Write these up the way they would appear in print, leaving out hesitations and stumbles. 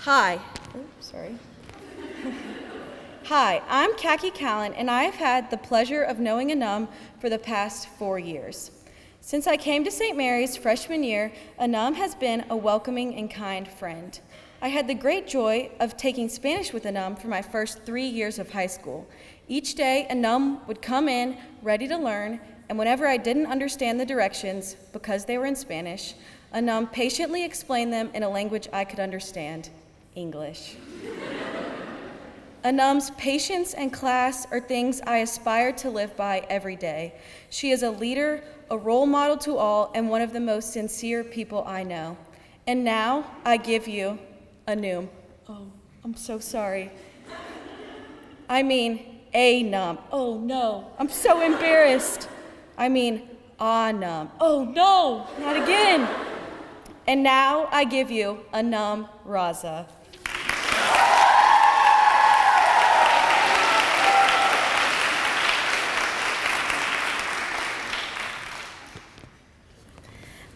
Hi. Hi, I'm Kaki Callan, and I've had the pleasure of knowing Anum for the past 4 years. Since I came to St. Mary's freshman year, Anum has been a welcoming and kind friend. I had the great joy of taking Spanish with Anum for my first 3 years of high school. Each day, Anum would come in ready to learn, and whenever I didn't understand the directions, because they were in Spanish, Anum patiently explained them in a language I could understand, English. Anum's patience and class are things I aspire to live by every day. She is a leader, a role model to all, and one of the most sincere people I know. And now I give you Anum. Oh, I'm so sorry. I mean, Anum. Oh no, I'm so embarrassed. I mean, Anum. Oh no, not again. And now I give you Anum Raza.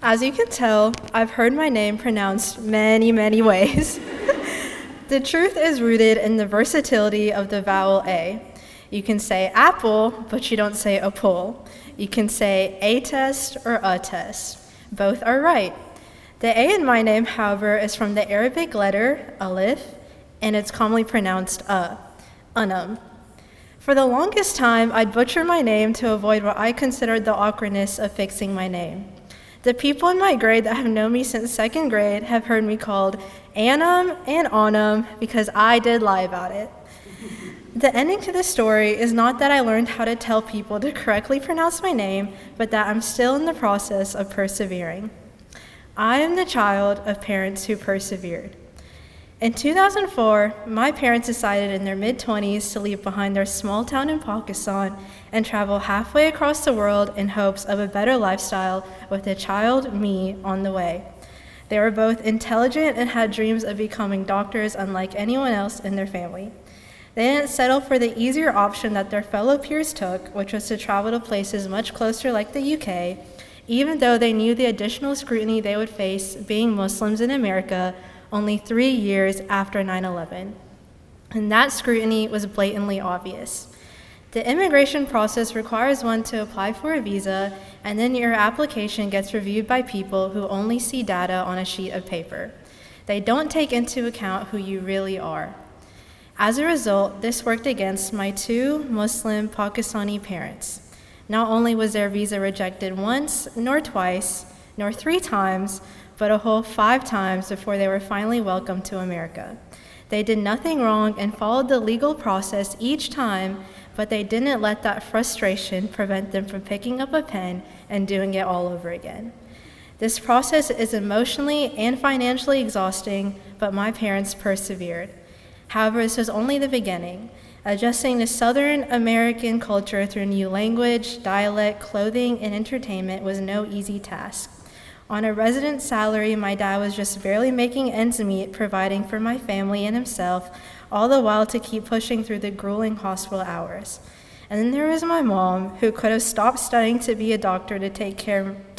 As you can tell, I've heard my name pronounced many, many ways. The truth is rooted in the versatility of the vowel A. You can say apple, but you don't say apple. You can say a test or a test. Both are right. The A in my name, however, is from the Arabic letter alif, and it's commonly pronounced Anum. For the longest time, I'd butcher my name to avoid what I considered the awkwardness of fixing my name. The people in my grade that have known me since second grade have heard me called Anum and Anum because I did lie about it. The ending to this story is not that I learned how to tell people to correctly pronounce my name, but that I'm still in the process of persevering. I am the child of parents who persevered. In 2004, my parents decided in their mid-20s to leave behind their small town in Pakistan and travel halfway across the world in hopes of a better lifestyle with a child, me, on the way. They were both intelligent and had dreams of becoming doctors unlike anyone else in their family. They didn't settle for the easier option that their fellow peers took, which was to travel to places much closer like the UK, even though they knew the additional scrutiny they would face being Muslims in America only 3 years after 9/11. And that scrutiny was blatantly obvious. The immigration process requires one to apply for a visa, and then your application gets reviewed by people who only see data on a sheet of paper. They don't take into account who you really are. As a result, this worked against my 2 Muslim Pakistani parents. Not only was their visa rejected once, nor twice, nor 3 times, but a whole 5 times before they were finally welcomed to America. They did nothing wrong and followed the legal process each time, but they didn't let that frustration prevent them from picking up a pen and doing it all over again. This process is emotionally and financially exhausting, but my parents persevered. However, this was only the beginning. Adjusting to Southern American culture through new language, dialect, clothing, and entertainment was no easy task. On a resident salary, my dad was just barely making ends meet, providing for my family and himself, all the while to keep pushing through the grueling hospital hours. And then there was my mom, who could have stopped studying to be a doctor to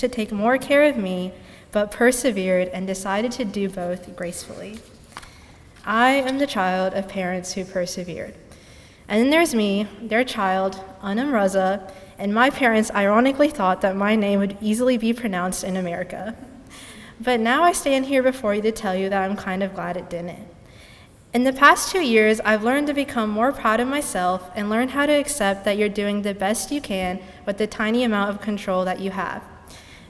take more care of me, but persevered and decided to do both gracefully. I am the child of parents who persevered. And then there's me, their child, Anum Raza, and my parents ironically thought that my name would easily be pronounced in America. But now I stand here before you to tell you that I'm kind of glad it didn't. In the past 2 years, I've learned to become more proud of myself and learn how to accept that you're doing the best you can with the tiny amount of control that you have.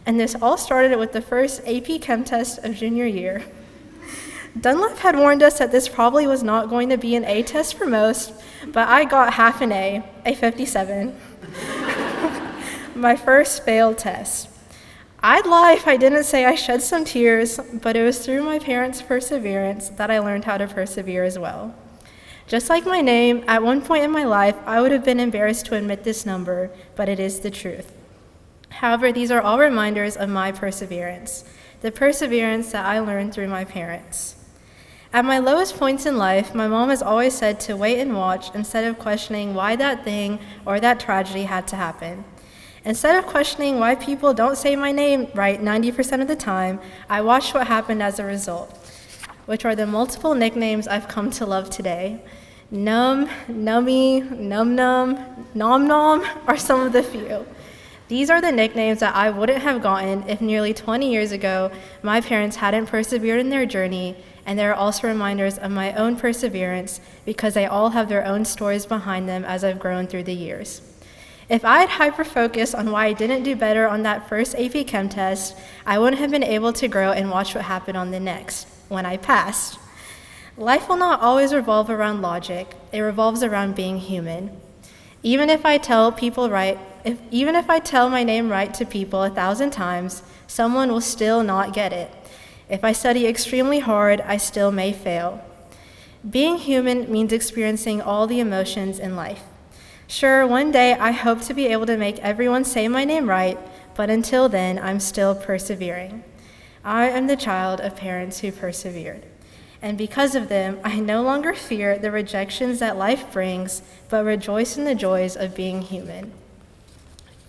And this all started with the first AP Chem test of junior year. Dunlap had warned us that this probably was not going to be an A test for most, but I got half an A 57. My first failed test. I'd lie if I didn't say I shed some tears, but it was through my parents' perseverance that I learned how to persevere as well. Just like my name, at one point in my life, I would have been embarrassed to admit this number, but it is the truth. However, these are all reminders of my perseverance, the perseverance that I learned through my parents. At my lowest points in life, my mom has always said to wait and watch instead of questioning why that thing or that tragedy had to happen. Instead of questioning why people don't say my name right 90% of the time, I watched what happened as a result. which are the multiple nicknames I've come to love today. Num, Nummy, Num Num, Nom Nom are some of the few. These are the nicknames that I wouldn't have gotten if nearly 20 years ago my parents hadn't persevered in their journey, and they are also reminders of my own perseverance because they all have their own stories behind them as I've grown through the years. If I had hyper-focused on why I didn't do better on that first AP Chem test, I wouldn't have been able to grow and watch what happened on the next, when I passed. Life will not always revolve around logic, it revolves around being human. Even if I tell my name right to people 1,000 times, someone will still not get it. If I study extremely hard, I still may fail. Being human means experiencing all the emotions in life. Sure, one day I hope to be able to make everyone say my name right, but until then, I'm still persevering. I am the child of parents who persevered. And because of them, I no longer fear the rejections that life brings, but rejoice in the joys of being human.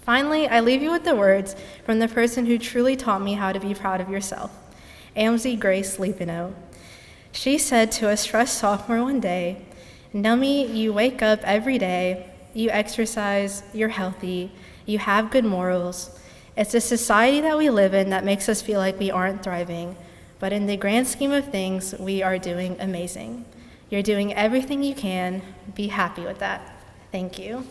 Finally, I leave you with the words from the person who truly taught me how to be proud of yourself, Amzie Grace Lipino. She said to a stressed sophomore one day, "Nummy, you wake up every day, you exercise, you're healthy, you have good morals. It's the society that we live in that makes us feel like we aren't thriving. But in the grand scheme of things, we are doing amazing. You're doing everything you can. Be happy with that." Thank you.